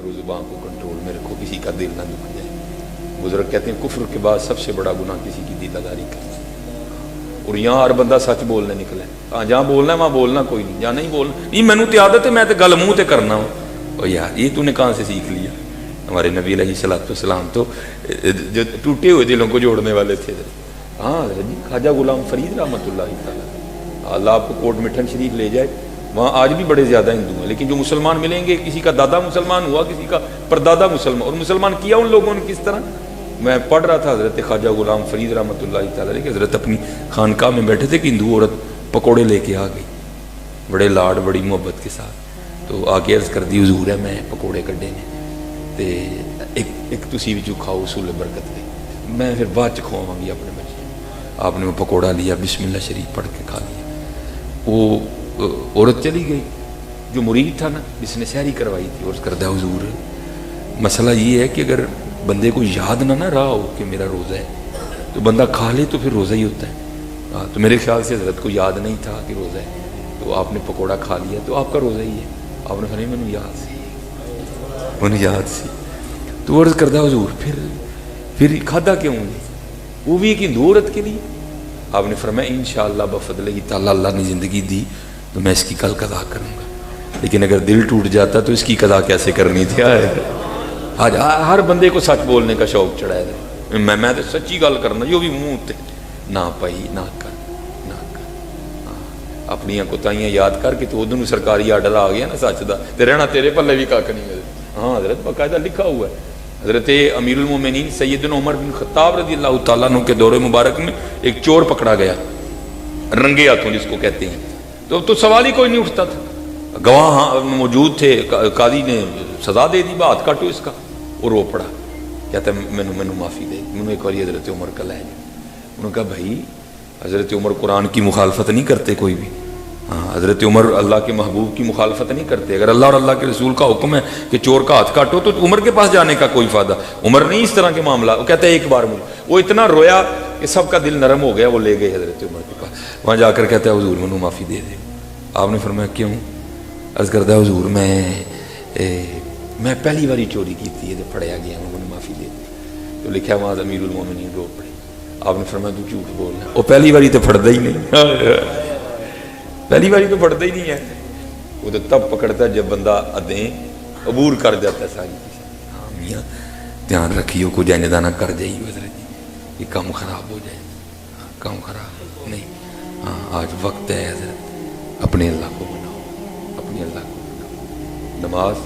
کرو زبان کو کنٹرول میں رکھو، کسی کا دل نہ دکھ جائے۔ بزرگ کہتے ہیں کفر کے بعد سب سے بڑا گناہ کسی کی دیدہ داری کرنا، اور یہاں ہر بندہ سچ بولنے نکلا ہے۔ ہاں جہاں بولنا ہے وہاں بولنا کوئی نہیں، جہاں نہیں بولنا نہیں، مینوں تے عادت ہے میں تے گل منہ تے کرنا ہوں۔ اور یار یہ تو نے کہاں سے سیکھ لیا؟ ہمارے نبی علیہ الصلوۃ والسلام تو جو ٹوٹے ہوئے دلوں کو جوڑنے والے تھے۔ ہاں حضرت جی خواجہ غلام فرید رحمۃ اللہ تعالیٰ، اللہ آپ کو کوٹ مٹھن شریف لے جائے، وہاں آج بھی بڑے زیادہ ہندو ہیں، لیکن جو مسلمان ملیں گے کسی کا دادا مسلمان ہوا، کسی کا پردادا مسلمان، اور مسلمان کیا ان لوگوں نے کس طرح؟ میں پڑھ رہا تھا حضرت خواجہ غلام فرید رحمۃ اللہ تعالیٰ کہ حضرت اپنی خانقاہ میں بیٹھے تھے کہ ہندو عورت پکوڑے لے کے آ گئی، بڑے لاڈ بڑی محبت کے ساتھ، تو آ کے عرض کر دی حضور ہے میں پکوڑے کڈے نے تے ایک تسی بھی کھاؤ اصول برکت دے، میں پھر بعد چ کھواواں گی اپنے بچے۔ آپ نے وہ پکوڑا لیا، بسم اللہ شریف پڑھ کے کھا لیا۔ وہ عورت چلی گئی، جو مرید تھا نا جس نے سحری کروائی تھی، عرض کردہ حضور مسئلہ یہ ہے کہ اگر بندے کو یاد نہ رہا ہو کہ میرا روزہ ہے تو بندہ کھا لے تو پھر روزہ ہی ہوتا ہے۔ تو میرے خیال سے حضرت کو یاد نہیں تھا کہ روزہ ہے، تو آپ نے پکوڑا کھا لیا تو آپ کا روزہ ہی ہے۔ آپ نے فرمایا مجھے یاد سی، مجھے یاد سی۔ تو عرض کردہ حضور پھر کھادا کیوں نہیں؟ وہ بھی ایک ہندو عورت کے لیے۔ آپ نے فرمایا انشاءاللہ بفضلہ تعالیٰ اللہ نے زندگی دی تو میں اس کی کل قضا کروں گا، لیکن اگر دل ٹوٹ جاتا تو اس کی قضا کیسے کرنی تھی؟ آج ہر بندے کو سچ بولنے کا شوق چڑھا ہے، میں تو سچی گل کرنا جو بھی منہ تے نہ پائی نہ کر اپنی کوتاہیاں یاد کر کے تو ادھر سرکاری آرڈر آ گیا نا سچ دا، تے رہنا تیرے پلے بھی کھ نہیں ملتا۔ ہاں حضرت باقاعدہ لکھا ہوا ہے، حضرت امیر المومنین سیدنا عمر بن خطاب رضی اللہ تعالیٰ عنہ کے دور مبارک میں ایک چور پکڑا گیا رنگے ہاتھوں جس کو کہتے ہیں، تو سوال ہی کوئی نہیں اٹھتا تھا، گواہ موجود تھے، قاضی نے سزا دے دی، ہاتھ کاٹو اس کا، اور رو پڑا، کہتا ہے مینوں معافی دے، مینوں ایک بار حضرت عمر کا لے جائے۔ انہوں نے کہا بھائی حضرت عمر قرآن کی مخالفت نہیں کرتے کوئی بھی، ہاں حضرت عمر اللہ کے محبوب کی مخالفت نہیں کرتے، اگر اللہ اور اللہ کے رسول کا حکم ہے کہ چور کا ہاتھ کاٹو تو عمر کے پاس جانے کا کوئی فائدہ؟ عمر نہیں اس طرح کے معاملہ۔ وہ کہتا ہے ایک بار مجھے، وہ اتنا رویا کہ سب کا دل نرم ہو گیا، وہ لے گئے حضرت عمر کے پاس، وہاں جا کر کہتا ہے حضور مینوں معافی دے دے۔ آپ نے فرمایا کیوں؟ عرض کردہ حضور میں پہلی باری چوری کی تھی، یہ پھڑیا گیا، انہوں نے معافی دے دی۔ تو لکھا وہاں امیر المومنین رو پڑے۔ آپ نے فرمایا تو جھوٹ بولنا، وہ پہلی باری تو پھڑتا ہی نہیں، پہلی باری تو پھڑتا ہی نہیں ہے، وہ تو تب پکڑتا ہے جب بندہ ادیں عبور کر جاتا ہے ساری چیزیں۔ ہاں میاں دھیان رکھیو کچھ جائندہ نہ کر جائیے حضرت جی، یہ کام خراب ہو جائے، کام خراب نہیں۔ ہاں آج وقت ہے حضرت اپنے اللہ کو بناؤ، اپنے اللہ کو بناؤ، نماز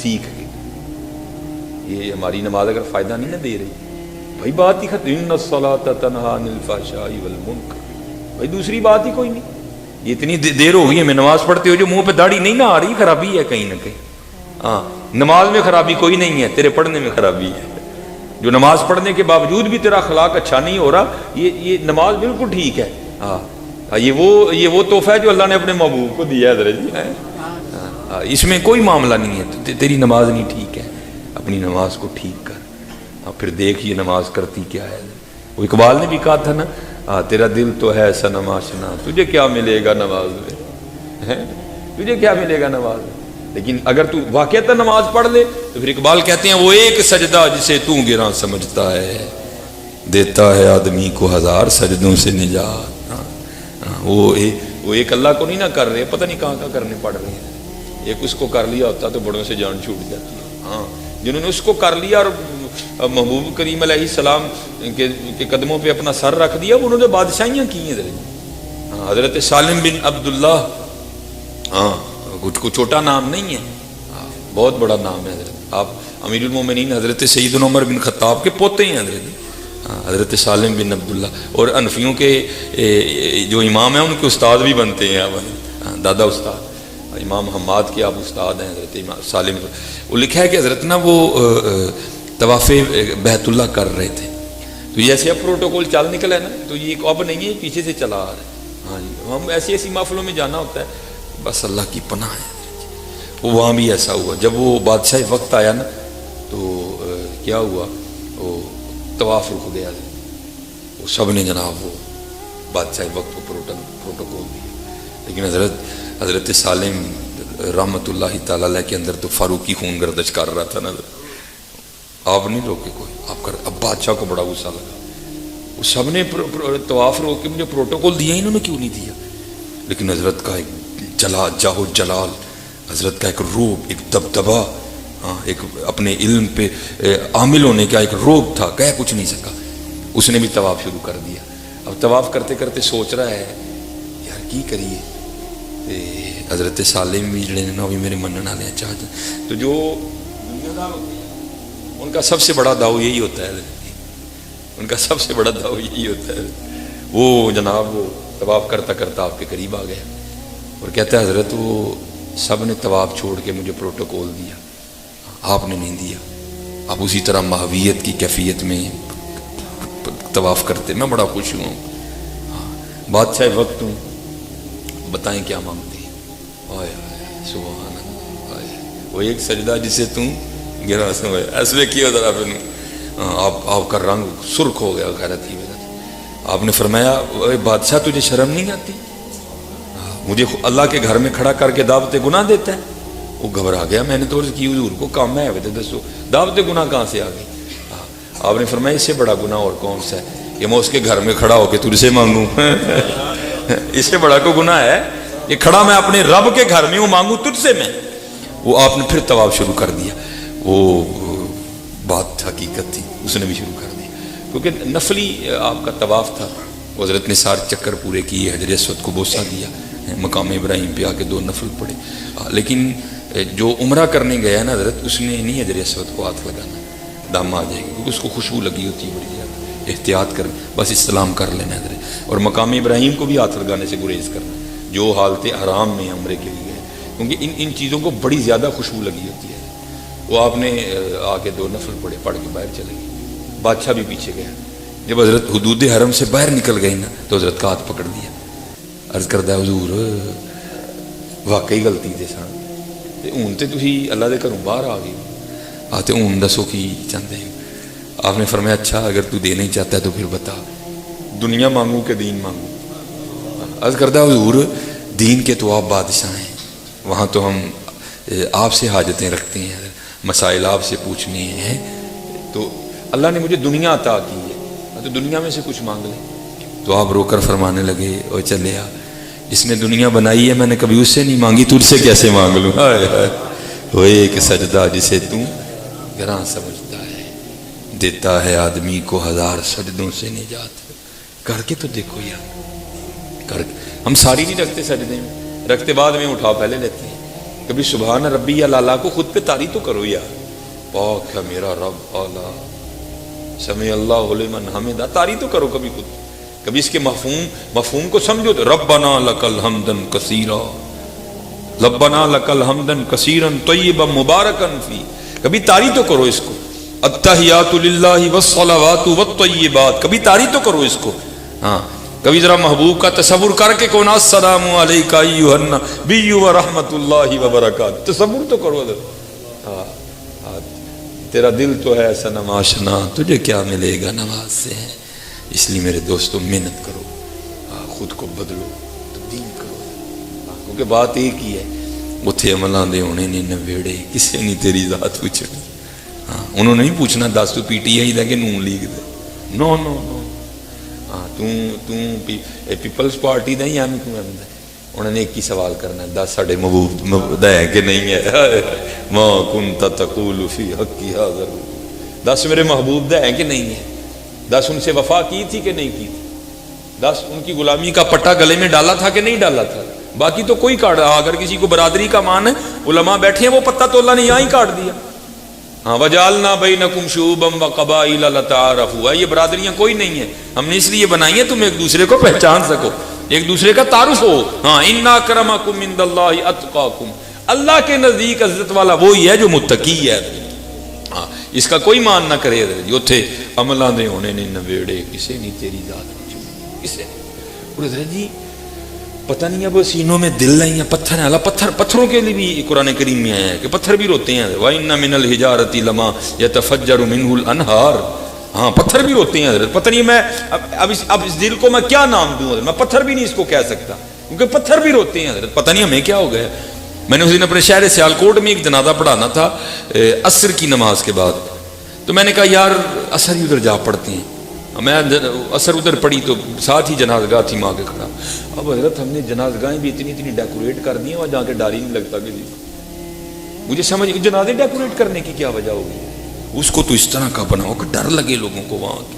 سیکھ کے۔ یہ ہماری نماز اگر فائدہ نہیں نہ دے رہی بھائی، بات ہی ختم، ان الصلاۃ تنہی عن الفحشاء والمنکر، بھائی دوسری بات ہی کوئی نہیں۔ یہ اتنی دیر ہو گئی ہے میں نماز پڑھتے ہو جو منہ پہ داڑھی نہیں نہ آ رہی، خرابی ہے کہیں نہ کہیں۔ ہاں نماز میں خرابی کوئی نہیں ہے، تیرے پڑھنے میں خرابی ہے۔ جو نماز پڑھنے کے باوجود بھی تیرا اخلاق اچھا نہیں ہو رہا، یہ نماز بالکل ٹھیک ہے۔ ہاں یہ وہ تحفہ ہے جو اللہ نے اپنے محبوب کو دیا ہے حضرت جی، اس میں کوئی معاملہ نہیں ہے، تیری نماز نہیں ٹھیک ہے، اپنی نماز کو ٹھیک کر، پھر دیکھ یہ نماز کرتی کیا ہے۔ وہ اقبال نے بھی کہا تھا نا، تیرا دل تو ہے صنم آشنا، تجھے کیا ملے گا نماز میں، تجھے کیا ملے گا نماز میں؟ لیکن اگر تو واقعتا نماز پڑھ لے تو پھر اقبال کہتے ہیں وہ ایک سجدہ جسے تو گراں سمجھتا ہے، دیتا ہے آدمی کو ہزار سجدوں سے نجات۔ وہ ایک اللہ کو نہیں نہ کر رہے، پتہ نہیں کہاں کہاں کرنے پڑ رہے ہیں۔ ایک اس کو کر لیا ہوتا تو بڑوں سے جان چھوٹ جاتی ہے۔ ہاں جنہوں نے اس کو کر لیا اور محبوب کریم علیہ السلام کے قدموں پہ اپنا سر رکھ دیا، انہوں نے بادشاہیاں کی ہیں حضرت۔ حضرت سالم بن عبداللہ، ہاں کچھ کو چھوٹا نام نہیں ہے، بہت بڑا نام ہے حضرت۔ آپ امیر المومنین حضرت سیدنا عمر بن خطاب کے پوتے ہیں حضرت سالم بن عبداللہ، اور انفیوں کے جو امام ہیں ان کے استاد بھی بنتے ہیں، دادا استاد امام حماد کے آپ استاد ہیں حضرت امام سالم۔ وہ لکھا ہے کہ حضرت نا وہ طواف بیت اللہ کر رہے تھے، تو جیسے اب پروٹوکول چل نکلا ہے نا، تو یہ اب نہیں ہے، پیچھے سے چلا آ رہا ہے۔ ہاں جی، ہم ایسی محفلوں میں جانا ہوتا ہے، بس اللہ کی پناہ ہے۔ وہ وہاں بھی ایسا ہوا، جب وہ بادشاہ وقت آیا نا تو کیا ہوا، وہ طواف رک گیا، وہ سب نے جناب وہ بادشاہ وقت کو پروٹوکول دیا، لیکن حضرت سالم رحمت اللہ تعالی علیہ کے اندر تو فاروقی خون گردش کر رہا تھا نا، آپ نہیں روکے کوئی، آپ کر. اب بادشاہ کو بڑا غصہ لگا، وہ سب نے طواف روک کے مجھے پروٹوکول دیا، انہوں نے کیوں نہیں دیا؟ لیکن حضرت کا ایک جاہ و جلال، حضرت کا ایک روب، ایک دبدبا، ایک اپنے علم پہ عامل ہونے کا ایک روب تھا، کہہ کچھ نہیں سکا. اس نے بھی طواف شروع کر دیا. اب طواف کرتے کرتے سوچ رہا ہے یار کی کریے. حضرت سالم بھی جڑے نا بھی میرے منن والے چاہتے، تو جو دنیا دار ہوتے ہیں ان کا سب سے بڑا داؤ یہی ہوتا ہے، ان کا سب سے بڑا داؤ یہی ہوتا ہے. وہ جناب وہ طواف کرتا کرتا آپ کے قریب آ گیا اور کہتا ہے حضرت وہ سب نے طواف چھوڑ کے مجھے پروٹوکول دیا، آپ نے نہیں دیا. آپ اسی طرح ماہویت کی کیفیت میں طواف کرتے، میں بڑا خوش ہوں. بادشاہ وقت ہوں، بتائیں کیا مانگتے ہیں؟ آئے سبحان اللہ، وہ ایک سجدہ جسے تم گرا سمجھ ایسے کیا ذرا پھر آپ کا رنگ سرخ ہو گیا غیرت ہی وجہ. آپ نے فرمایا بادشاہ تجھے شرم نہیں آتی؟ مجھے اللہ کے گھر میں کھڑا کر کے دعوت گناہ دیتا ہے. وہ گھبرا گیا، میں نے تو عرض کی حضور کو کام ہے دسو دعوت گناہ کہاں سے آ گئی؟ آپ نے فرمایا اس سے بڑا گناہ اور کون سا ہے کہ میں اس کے گھر میں کھڑا ہو کے تجھ سے مانگوں؟ اس سے بڑا کوئی گناہ ہے کہ کھڑا میں اپنے رب کے گھر میں ہوں مانگوں تجھ سے میں؟ وہ آپ نے پھر طواف شروع کر دیا. وہ بات حقیقت تھی، اس نے بھی شروع کر دیا کیونکہ نفلی آپ کا طواف تھا. حضرت نے 7 چکر پورے کیے، حجر اسود کو بوسہ دیا، مقام ابراہیم پہ آ کے 2 نفل پڑھے. لیکن جو عمرہ کرنے گیا نا حضرت، اس نے نہیں حجر اسود کو ہاتھ لگانا، دم آ جائے گا کیونکہ اس کو خوشبو لگی ہوتی ہے بڑی زیادہ. احتیاط کر، بس استلام کر لینا حضرت. اور مقام ابراہیم کو بھی ہاتھ لگانے سے گریز کرنا جو حالت حرام میں عمرے کے لیے ہے، کیونکہ ان چیزوں کو بڑی زیادہ خوشبو لگی ہوتی ہے. وہ آپ نے آ کے 2 نفل پڑھے، پڑھ کے باہر چلے گئے. بادشاہ بھی پیچھے گیا. جب حضرت حدود حرم سے باہر نکل گئی نا تو حضرت کا ہاتھ پکڑ دیا. عرض کردہ حضور واقعی غلطی تھے سان ہوں تو تھی اللہ دے گھروں باہر آ گئی آتے ہوں دسو کی چاہتے ہیں؟ آپ نے فرمایا اچھا اگر تو دینا ہی چاہتا ہے تو پھر بتا، دنیا مانگوں کہ دین مانگوں؟ عرض کردہ حضور دین کے تو آپ بادشاہ ہیں، وہاں تو ہم آپ سے حاجتیں رکھتے ہیں، مسائل آپ سے پوچھنے ہیں، تو اللہ نے مجھے دنیا عطا کی ہے تو دنیا میں سے کچھ مانگ لیں. تو آپ رو کر فرمانے لگے او چلے آ، جس نے دنیا بنائی ہے میں نے کبھی اس سے نہیں مانگی، تجھ سے کیسے مانگ لوں؟ وہ ایک سجدہ جسے تم گراں سمجھتا ہے، دیتا ہے آدمی کو 1000 سجدوں سے نجات. کر کے تو دیکھو یار، کر کے ہم ساری نہیں رکھتے سجدے میں، رکھتے بعد میں اٹھا پہلے لیتے ہیں. کبھی سبحان ربی یا لالا کو خود پہ تاری تو کرو یار، پاک ہے میرا رب اعلیٰ سمع اللہ لمن حمدہ، تاری تو کرو کبھی خود. کبھی اس کے مفہوم کو سمجھو تو ربنا لک الحمد کثیرا، ربنا لک الحمد کثیرا طیبا مبارکا فی، کبھی تاری تو کرو اس کو. التحیات للہ والصلوات والطیبات، کبھی تاری تو کرو اس کو. ہاں کبھی ذرا محبوب کا تصور کر کے کون السلام علیکہ ایھا النبی ورحمۃ اللہ وبرکاتہ، تصور تو کرو. ہاں تیرا دل تو ہے صنم آشنا، تجھے کیا ملے گا نماز سے. اس لیے میرے دوستوں محنت کرو، خود کو بدلو، تبدیل کرو، کیونکہ بات ایک ہی ہے. اتھے عملاں دے ہونے نے نویڑے، کسے نہیں تیری ذات پوچھنی. ہاں انہوں نے نہیں پوچھنا دس تو پی ٹی آئی دا کہ نون لیگ دے، نو نو نو. ہاں تو پیپلز پارٹی دا یا ایم کیو ایم دا؟ انہوں نے ایک ہی سوال کرنا ہے، دس ساڑھے محبوب دا ہے کہ نہیں ہے؟ ما کنت تقول فی حقی ھذا، دس میرے محبوب دا ہے کہ نہیں ہے؟ 10 ان سے وفا کی تھی کہ نہیں کی تھی؟ 10 ان کی غلامی کا پٹا گلے میں ڈالا تھا کہ نہیں ڈالا تھا؟ باقی تو کوئی کاٹ رہا. اگر کسی کو برادری کا مان ہے، علماء بیٹھے ہیں، وہ پتہ تو اللہ نے یہاں ہی کاٹ دیا. ہاں وجعلنا بینکم شعوبا وقبائل لتعارفوا، یہ برادریاں کوئی نہیں ہیں، ہم نے اس لیے بنائی ہیں تم ایک دوسرے کو پہچان سکو، ایک دوسرے کا تعارف ہو. ہاں ان اکرمکم عند اللہ اتقاکم، اللہ کے نزدیک عزت والا وہی ہے جو متقی ہے. ہاں اس کا کوئی مان نہ کرے. اتھے عملاں دے ہونے نے نویڑے، کسے نہیں تیری ذات پوچھنی، کسے. اور حضرت جی پتہ نہیں اب سینوں میں دل نہیں ہے، پتھر ہے. اللہ پتھروں کے لیے بھی قرآن کریم میں آیا ہے کہ پتھر بھی روتے ہیں. وَإِنَّ مِنَ الْحِجَارَةِ لَمَا يَتَفَجَّرُ مِنْهُ الْأَنْهَارُ، ہاں پتھر بھی روتے ہیں حضرت. پتہ نہیں میں اب اس دل کو میں کیا نام دوں حضرت، میں پتھر بھی نہیں اس کو کہہ سکتا کیونکہ پتھر بھی روتے ہیں حضرت. پتہ نہیں ہمیں کیا ہو گیا. میں نے اس دن اپنے شہر سیالکوٹ میں ایک جنازہ پڑھانا تھا عصر کی نماز کے بعد، تو میں نے کہا یار عصر ہی ادھر جا پڑھتے ہیں، میں عصر ادھر پڑھی تو ساتھ ہی جناز گاہ تھی ماں کے کھڑا. اب حضرت ہم نے جناز گاہیں بھی اتنی اتنی ڈیکوریٹ کر دی ہیں، وہاں جا کے ڈر ہی نہیں لگتا کہ جی مجھے سمجھ جنازے ڈیکوریٹ کرنے کی کیا وجہ ہوگی. اس کو تو اس طرح کا بناؤ کہ ڈر لگے لوگوں کو. وہاں تو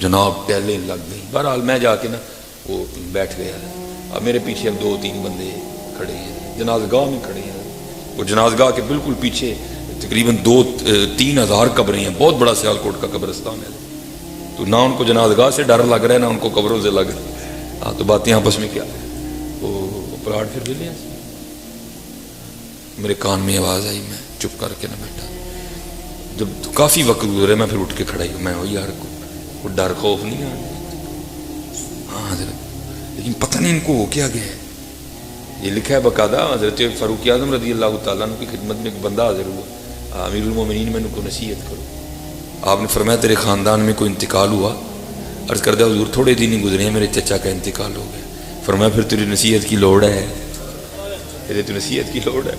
جناب ٹہلیں لگ گئی. بہرحال میں جا کے نا وہ بیٹھ گیا. اب میرے پیچھے اب 2-3 بندے کھڑے ہیں، جناز گاہ میں کھڑے ہیں. وہ جناز گاہ کے بالکل پیچھے تقریباً 2-3 ہزار قبریں ہیں، بہت بڑا سیالکوٹ کا قبرستان ہے. تو نہ ان کو جناز گاہ سے ڈر لگ رہا ہے، نہ ان کو قبروں سے لگ رہا ہے. ہاں تو باتیں آپس میں کیا وہ پلاٹ پھر لے لیں. میرے کان میں آواز آئی، میں چپ کر کے نہ بیٹھا. جب کافی وقت گزرے میں پھر اٹھ کے کھڑا ہوں. میں وہ یار کو ڈر خوف نہیں آ. ہاں حضرت، لیکن پتہ نہیں ان کو ہو کیا گیا ہے. یہ لکھا ہے باقاعدہ حضرت فاروق اعظم رضی اللہ تعالیٰ عنہ کی خدمت میں ایک بندہ حاضر ہوا، امیر المومنین میں ان کو نصیحت کرو. آپ نے فرمایا تیرے خاندان میں کوئی انتقال ہوا؟ عرض کر دیا حضور تھوڑے دن ہی گزرے ہیں، میرے چچا کا انتقال ہو گیا. فرمایا پھر تیری نصیحت کی لوڑ ہے، تیرے تو نصیحت کی لوڑ ہے.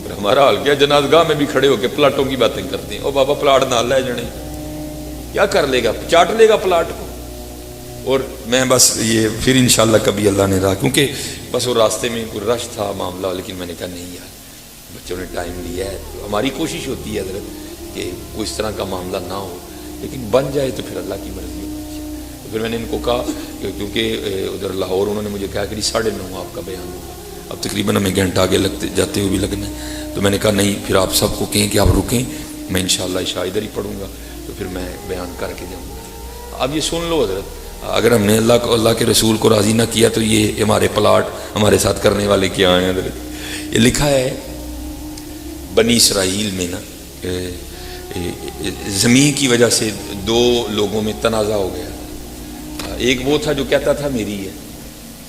پھر ہمارا حال کیا، جناز گاہ میں بھی کھڑے ہو کے پلاٹوں کی باتیں کرتے ہیں. او بابا پلاٹ نہ لے جانے، کیا کر لے گا، چاٹ لے گا پلاٹ کو. اور میں بس یہ پھر انشاءاللہ کبھی اللہ نے رہا، کیونکہ بس وہ راستے میں کوئی رش تھا معاملہ. لیکن میں نے کہا نہیں یار بچوں نے ٹائم لیا ہے. تو ہماری کوشش ہوتی ہے حضرت کہ کوئی اس طرح کا معاملہ نہ ہو، لیکن بن جائے تو پھر اللہ کی مرضی ہوتی ہے. تو پھر میں نے ان کو کہا کہ کیونکہ ادھر لاہور انہوں نے مجھے کہا کہ 9:30 آپ کا بیان ہوگا، اب تقریباً ہمیں گھنٹہ آگے لگتے جاتے ہوئے بھی لگنا ہے. تو میں نے کہا نہیں پھر آپ سب کو کہیں کہ آپ رکیں، میں انشاءاللہ عشاء ادھر ہی پڑھوں گا، تو پھر میں بیان کر کے جاؤں گا. اب یہ سن لو حضرت، اگر ہم نے اللہ کے رسول کو راضی نہ کیا تو یہ ہمارے پلاٹ ہمارے ساتھ کرنے والے کیا ہیں حضرت. یہ لکھا ہے بنی اسرائیل میں نا زمین کی وجہ سے 2 لوگوں میں تنازع ہو گیا. ایک وہ تھا جو کہتا تھا میری ہے،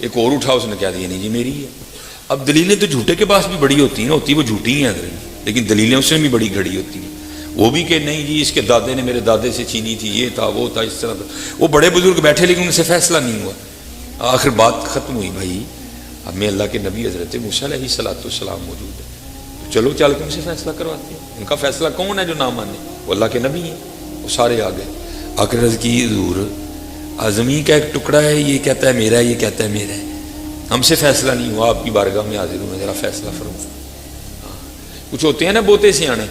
ایک اور اٹھا اس نے کہہ دیا نہیں جی میری ہے. اب دلیلیں تو جھوٹے کے پاس بھی بڑی ہوتی ہیں، ہوتی وہ جھوٹی ہیں حضرت، لیکن دلیلیں اس میں بھی بڑی گھڑی ہوتی ہیں. وہ بھی کہ نہیں جی اس کے دادے نے میرے دادے سے چھینی تھی، یہ تھا وہ تھا اس طرح تھا. وہ بڑے بزرگ بیٹھے لیکن ان سے فیصلہ نہیں ہوا. آخر بات ختم ہوئی بھائی اب میں اللہ کے نبی حضرت موسیٰ علیہ السلام موجود ہے، تو چلو چل کے ان سے فیصلہ کرواتے ہیں. ان کا فیصلہ کون ہے جو نہ مانے؟ وہ اللہ کے نبی ہیں. وہ سارے آ گئے. آخر عرض کی حضور زمین کا ایک ٹکڑا ہے، یہ کہتا ہے میرا ہے، یہ کہتا ہے میرا ہے، ہم سے فیصلہ نہیں ہوا، آپ کی بارگاہ میں حاضر ہوں، ذرا فیصلہ فرمائیں. کچھ ہوتے ہیں نا بوتے سے آنے،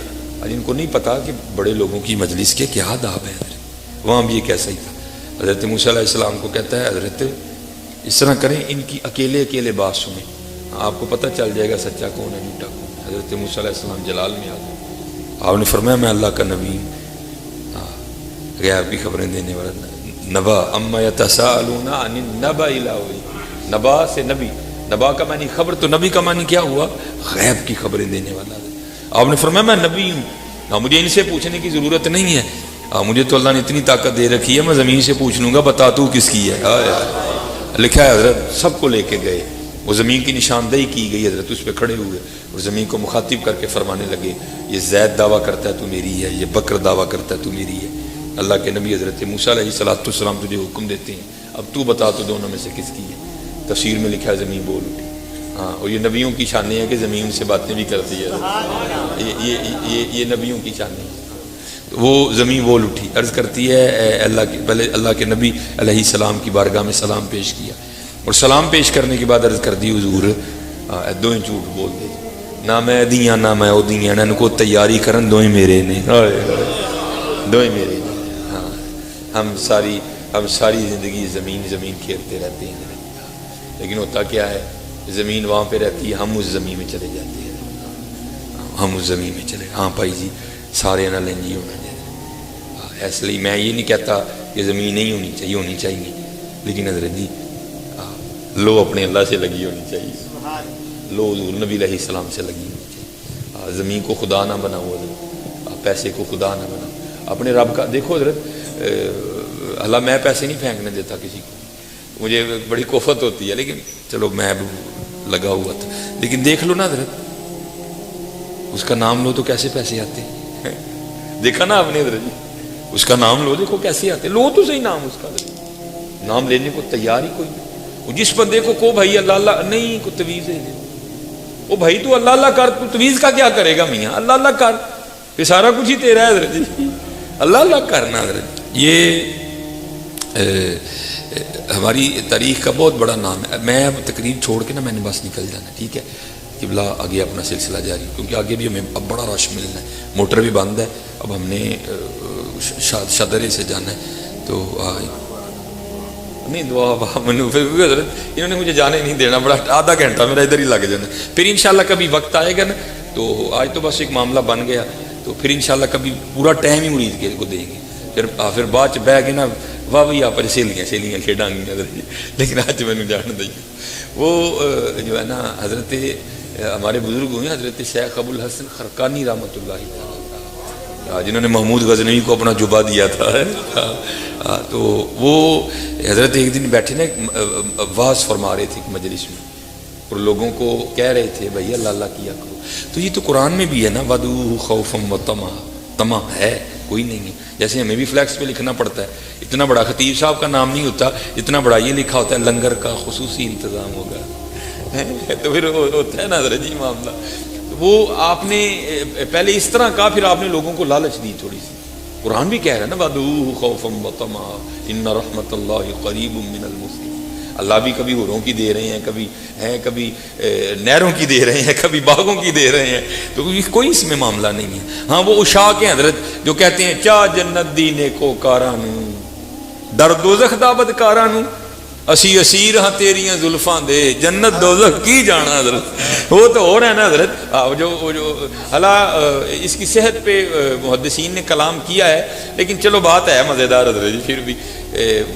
ان کو نہیں پتا کہ بڑے لوگوں کی مجلس کے کیا آداب ہیں. وہاں بھی یہ کیسا ہی تھا. حضرت موسیٰ علیہ السلام کو کہتا ہے حضرت اس طرح کریں ان کی اکیلے بات سنیں، آپ کو پتہ چل جائے گا سچا کون ہے جھوٹا کون. حضرت موسیٰ علیہ السلام جلال میں آ گئے. آپ نے فرمایا میں اللہ کا نبی ہوں، غیب کی خبریں دینے والا. نبا اما یتساءلون عن النبأ العظیم، نبا سے نبی، نبا کا معنی خبر، تو نبی کا معنی کیا ہوا؟ غیب کی خبریں دینے والا. آپ نے فرمایا میں نبی ہوں، مجھے ان سے پوچھنے کی ضرورت نہیں ہے، مجھے تو اللہ نے اتنی طاقت دے رکھی ہے، میں زمین سے پوچھ لوں گا بتا تو کس کی ہے. لکھا ہے حضرت سب کو لے کے گئے، وہ زمین کی نشاندہی کی گئی. حضرت اس پہ کھڑے ہوئے اور زمین کو مخاطب کر کے فرمانے لگے یہ زید دعویٰ کرتا ہے تو میری ہے، یہ بکر دعویٰ کرتا ہے تو میری ہے. اللہ کے نبی حضرت موسیٰ علیہ السلام تجھے حکم دیتے ہیں اب تو بتا تو دونوں میں سے کس کی ہے. تفسیر میں لکھا ہے زمین بول اٹھی. ہاں اور یہ نبیوں کی شانیں ہے کہ زمین سے باتیں بھی کرتی ہے. یہ نبیوں کی شانیں ہے. وہ زمین بول اٹھی، عرض کرتی ہے اللہ کے، پہلے اللہ کے نبی علیہ السلام کی بارگاہ میں سلام پیش کیا، اور سلام پیش کرنے کے بعد عرض کر دی حضور دوئیں جھوٹ بول دے، نہ میں دیاں نہ میں او دیاں، ان کو تیاری کرن دوئیں میرے نے، دوئیں میرے نے. ہاں ہم ساری زندگی زمین کھیلتے رہتے ہیں، لیکن ہوتا کیا ہے زمین وہاں پہ رہتی ہے، ہم اس زمین میں چلے جاتے ہیں، ہم اس زمین میں چلے. ہاں بھائی جی سارے نہ لیں جی ہونا چاہیے. اس لیے میں یہ نہیں کہتا کہ زمین نہیں ہونی چاہیے، لیکن حضرت جی لو اپنے اللہ سے لگی ہونی چاہیے، لو حضور نبی علیہ السلام سے لگی ہونی چاہیے. زمین کو خدا نہ بناؤ حضرت، پیسے کو خدا نہ بناؤ، اپنے رب کا دیکھو حضرت. اللہ میں پیسے نہیں پھینکنے دیتا کسی کو، مجھے بڑی کوفت ہوتی ہے، لیکن چلو میں لگا ہوا تھا. لیکن دیکھ لو نا حضرت اس کا نام لو تو کیسے پیسے آتے ہیں. دیکھا نا آپ نے حضرت جی اس کا نام لو دیکھو کیسے آتے. لو تو صحیح نام اس کا، نام لینے کو تیار ہی کوئی نہیں. جس بندے کو بھائی اللہ اللہ نہیں کو تویز ہے وہ بھائی تو اللہ اللہ کر، تو تویز کا کیا کرے گا میاں، اللہ اللہ کر، یہ سارا کچھ ہی تیرا ہے حضرت جی، اللہ اللہ کرنا حضرت۔ یہ ہماری تاریخ کا بہت بڑا نام ہے۔ میں اب تقریر چھوڑ کے نا میں نے بس نکل جانا، ٹھیک ہے، قبلہ آگے اپنا سلسلہ جاری، کیونکہ آگے بھی ہمیں اب بڑا رش ملنا ہے، موٹر بھی بند ہے، اب ہم نے شادرے سے جانا ہے، تو نہیں دعا حضرت انہوں نے مجھے جانے نہیں دینا، بڑا آدھا گھنٹہ میرا ادھر ہی لگ جانا، پھر انشاءاللہ کبھی وقت آئے گا نا، تو آج تو بس ایک معاملہ بن گیا، تو پھر انشاءاللہ کبھی پورا ٹائم ہی مرید کے کو دیں گے، پھر بعد چ بہ کے نا واہ بھائی آپ سہیلیاں کھیڈاں گی حضرت جی، لیکن آج میں نے جان دی وہ جو ہے نا حضرت ہمارے بزرگ ہوئے حضرت شیخ ابو الحسن خرقانی رحمۃ اللہ تعالیٰ، جنہوں نے محمود غزنوی کو اپنا جبہ دیا تھا، تو وہ حضرت ایک دن بیٹھے نا واز فرما رہے تھے ایک مجلس میں، اور لوگوں کو کہہ رہے تھے بھائی اللہ اللہ کیا کرو، تو یہ تو قرآن میں بھی ہے نا، وَدُوهُ خَوْفًا وَطَمَعًا، طمع ہے کوئی نہیں ہے، جیسے ہمیں بھی فلیکس پہ لکھنا پڑتا ہے، اتنا بڑا خطیب صاحب کا نام نہیں ہوتا، اتنا بڑا یہ لکھا ہوتا ہے لنگر کا خصوصی انتظام ہوگا، تو پھر ہوتا ہے نا حضرت جی معاملہ، وہ آپ نے پہلے اس طرح کہا، پھر آپ نے لوگوں کو لالچ دی تھوڑی سی، قرآن بھی کہہ رہا ہے نا وَدُوهُ خَوْفًا وَطَمَعًا إِنَّ رَحْمَةَ اللَّهِ قَرِيبٌ مِّنَ الْمُحْسِنِينَ، اللہ بھی کبھی ہوروں کی دے رہے ہیں، کبھی نہروں کی دے رہے ہیں، کبھی باغوں کی دے رہے ہیں، تو کوئی اس میں معاملہ نہیں ہے۔ ہاں وہ عشاق ہیں حضرت جو کہتے ہیں چا جنت دی نیکو کارانو در دوزخ دا بدکارانو، اسی اسیر ہاں تیریاں زلفاں دے جنت دوزخ کی جانا حضرت، وہ تو ہو رہا ہے نا حضرت، جو اللہ اس کی صحت پہ محدثین نے کلام کیا ہے، لیکن چلو بات ہے مزیدار حضرت جی، پھر بھی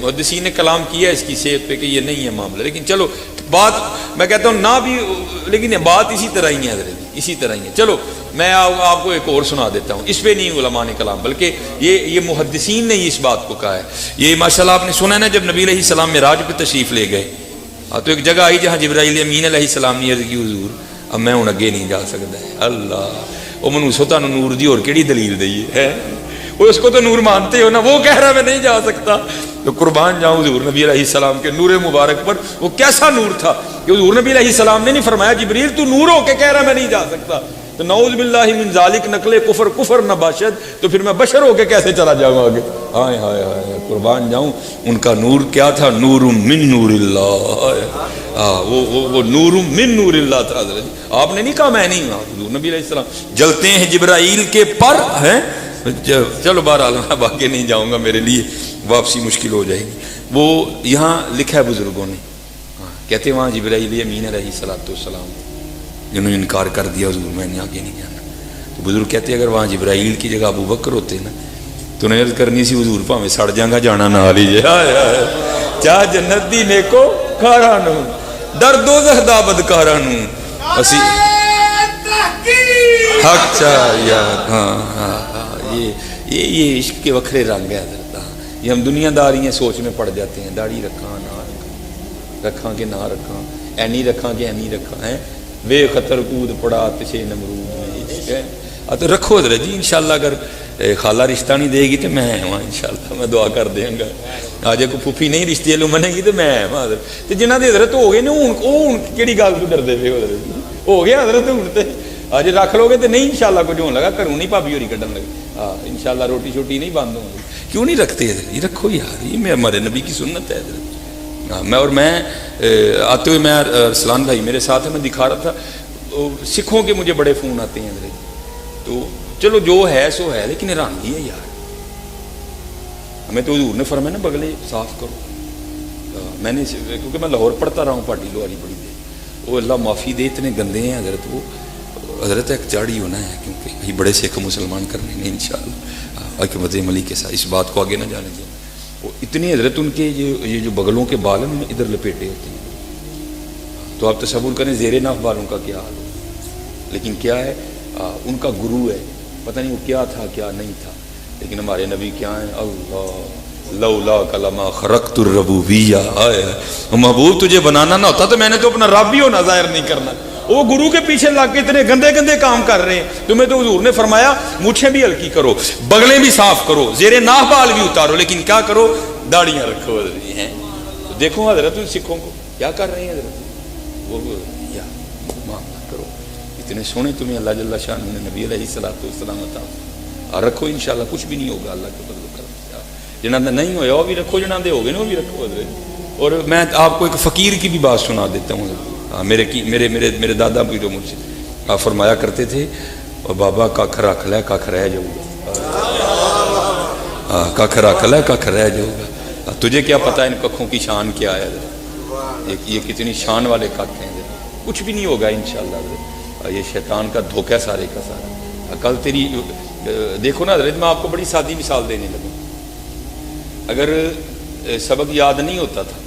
محدثین نے کلام کیا ہے اس کی صحت پہ کہ یہ نہیں ہے معاملہ، لیکن چلو بات میں کہتا ہوں نہ بھی، لیکن بات اسی طرح ہی ہے حضرت جی، اسی طرح ہی ہے۔ چلو میں آپ کو ایک اور سنا دیتا ہوں، اس پہ نہیں علماء نے کلام، بلکہ یہ محدثین نے اس بات کو کہا ہے۔ یہ ماشاءاللہ آپ نے سنا ہے نا، جب نبی علیہ السلام معراج پہ تشریف لے گئے، تو ایک جگہ آئی جہاں جبرائیل امین علیہ السلام نے عرض کی حضور اب میں ہوں اگے نہیں جا سکتا ہے، اللہ وہ منوسو تانوں نور دی اور کیڑی دلیل دئی ہے، وہ اس کو تو نور مانتے ہو نا، وہ کہہ رہا میں نہیں جا سکتا، تو قربان جاؤں حضور نبی علیہ السلام کے نور مبارک پر، وہ کیسا نور تھا کہ حضور نبی علیہ السلام نے نہیں فرمایا جبریل تو نور ہو کے کہہ رہا میں نہیں جا سکتا، تو نعوذ باللہ من ذالک نقل کفر نہ باشد، تو پھر میں بشر ہو کے کیسے چلا جاؤں آگے، ہائے ہائے ہائے قربان جاؤں، ان کا نور کیا تھا، نور من نور اللہ، وہ نور من نور اللہ تھا حضرت، آپ نے نہیں کہا میں نہیں ہوں، حضور نبی علیہ السلام جلتے ہیں جبرائیل کے پر ہیں، چلو بہرحال میں آگے نہیں جاؤں گا، میرے لیے واپسی مشکل ہو جائے گی۔ وہ یہاں لکھا ہے بزرگوں نے، کہتے ہیں وہاں جبرائیل امین علیہ السلام جنہوں نے انکار کر دیا حضور میں نے آگے نہیں جانا، تو بزرگ کہتے ہیں اگر وہاں جبرائیل کی جگہ ابو بکر ہوتے نا تو انہیں عرض کرنی سی حضور پاویں سڑ جاں گا جانا نہ لیجیے، چاہ جنت دی نیکو کارانو در دوزخ دا بدکارانو، اسی حق چاہیا، یہ عشق کے وکھرے رنگ ہے حضرت، یہ ہم دنیا داریاں سوچ میں پڑ جاتے ہیں، داڑھی رکھاں نہ رکھاں کہ نہ رکھاں، اینی رکھاں کہ اینی رکھاں، وے خطر کود پڑا آتش نمرود میں عشق ہے، تو رکھو حضرت جی انشاءاللہ، اگر خالہ رشتہ نہیں دے گی تو میں وہاں انشاءاللہ میں دعا کر دیں گا، آج کو پھوپھی نہیں رشتے لو منے گی تو میں وہاں حضرت، تو جنہ دے حضرت ہو گئے نا وہ کیڑی گل تو ڈر دے پے حضرت، ہو گیا حضرت ہوں تے آج رکھ لو گے تو نہیں انشاءاللہ کچھ ہونے لگا، گھروں نہیں بھابی ہوری کڈن لگے، انشاءاللہ روٹی شوٹی نہیں بند ہوں گی، کیوں نہیں رکھتے حضرت، یہ رکھو یار، یہ میں ہمارے نبی کی سنت ہے حضرت۔ میں آتے ہوئے میں ارسلان بھائی میرے ساتھ ہے، میں دکھا رہا تھا سکھوں کے مجھے بڑے فون آتے ہیں حضرت، تو چلو جو ہے سو ہے، لیکن حیرانگی ہے یار، ہمیں تو حضور نے فرمایا نا بغلے صاف کرو، میں نے کیونکہ میں لاہور پڑھتا رہا ہوں پاٹی لوہاری بڑی دیر، وہ اللہ معافی دے اتنے گندے ہیں حضرت، وہ حضرت ایک جاڑی ہونا ہے، کیونکہ یہ بڑے سکھ مسلمان کرنے نہیں انشاءاللہ، حکمت عملی کے ساتھ اس بات کو آگے نہ جانے دیں، وہ اتنے حضرت ان کے یہ جو بغلوں کے بال ہیں ادھر لپیٹے ہوتے ہیں، تو آپ تصور کریں زیر ناف بالوں کا کیا حال ہو، لیکن کیا ہے ان کا گرو ہے، پتہ نہیں وہ کیا تھا کیا نہیں تھا، لیکن ہمارے نبی کیا ہیں، اللہ لولا کلمہ خرقت الربوبیہ، محبوب تجھے بنانا نہ ہوتا تو میں نے تو اپنا رب ہی ہونا ظاہر نہیں کرنا، وہ گرو کے پیچھے لگ کے اتنے گندے گندے کام کر رہے ہیں، تمہیں تو حضور نے فرمایا مونچھیں بھی ہلکی کرو، بغلیں بھی صاف کرو، زیر ناف بال بھی اتارو، لیکن کیا کرو، داڑیاں رکھو ہیں، دیکھو حضرت سکھوں کو کیا کر رہے ہیں حضرت، وہ یا معاملہ کرو، اتنے سونے تمہیں اللہ جل شاہ نے نبی علیہ الصلوۃ والسلام عطا رکھو انشاءاللہ کچھ بھی نہیں ہوگا اللہ کے فضل و کرم سے. جنہاں نے نہیں ہویا وہ بھی رکھو, جنہاں دے ہو گئے نا وہ بھی رکھو. اور میں آپ کو ایک فقیر کی بھی بات سنا دیتا ہوں. میرے دادا بھی جو مجھ سے آپ فرمایا کرتے تھے, اور بابا ککھ رکھ لے ککھ رہ جاؤ گا, ککھ رکھ لے ککھ رہ جاؤ گا. تجھے کیا پتہ ان ککھوں کی شان کیا ہے, یہ کتنی شان والے ککھ ہیں. کچھ بھی نہیں ہوگا انشاءاللہ. یہ شیطان کا دھوکہ سارے کا سارا. کل تیری دیکھو نا حضرت, میں آپ کو بڑی سادی مثال دینے لگوں. اگر سبق یاد نہیں ہوتا تھا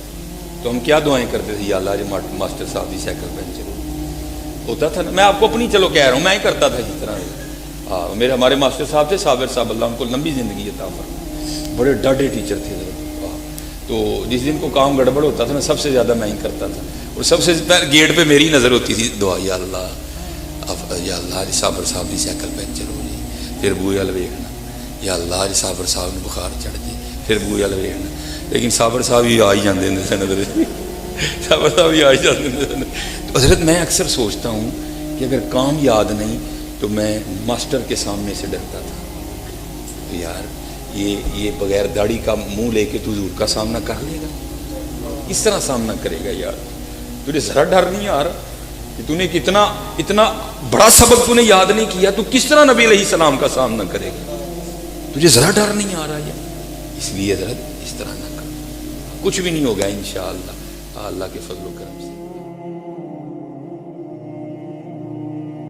تو ہم کیا دعائیں کرتے تھے, یا اللہ جو ماسٹر صاحب کی سائیکل پینچر ہوتا تھا نا. میں آپ کو اپنی چلو کہہ رہا ہوں, میں ہی کرتا تھا جس طرح. میرے ہمارے ماسٹر صاحب تھے صابر صاحب, اللہ ان کو لمبی زندگی عطا فرمائے, بڑے ڈاڈے ٹیچر تھے. تو جس دن کو کام گڑبڑ ہوتا تھا نا, سب سے زیادہ میں ہی کرتا تھا. اور سب سے پہلے گیٹ پہ میری نظر ہوتی تھی دعا, یا اللہ صابر صاحب کی سائیکل پینچر ہو جائے, پھر بوئے وال ویکھنا, یا اللہ صابر صاحب نے بخار چڑھ جائے, پھر بوئے وال ویکھنا. لیکن صابر صاحب ہی آ ہی جاتے ہیں نظر, صابر صاحب ہی آ ہی جاتے ہیں. حضرت میں اکثر سوچتا ہوں کہ اگر کام یاد نہیں تو میں ماسٹر کے سامنے سے ڈرتا تھا. تو یار یہ بغیر داڑھی کا منہ لے کے تو حضور کا سامنا کر لے گا, اس طرح سامنا کرے گا. یار تجھے ذرا ڈر نہیں آ رہا کہ تو نے اتنا بڑا سبق تو نے یاد نہیں کیا, تو کس طرح نبی علیہ السلام کا سامنا کرے گا؟ تجھے ذرا ڈر نہیں آ رہا ہے. اس لیے حضرت اس طرح نہ کر, کچھ بھی نہیں ہوگا انشاءاللہ اللہ کے فضل و کرم سے.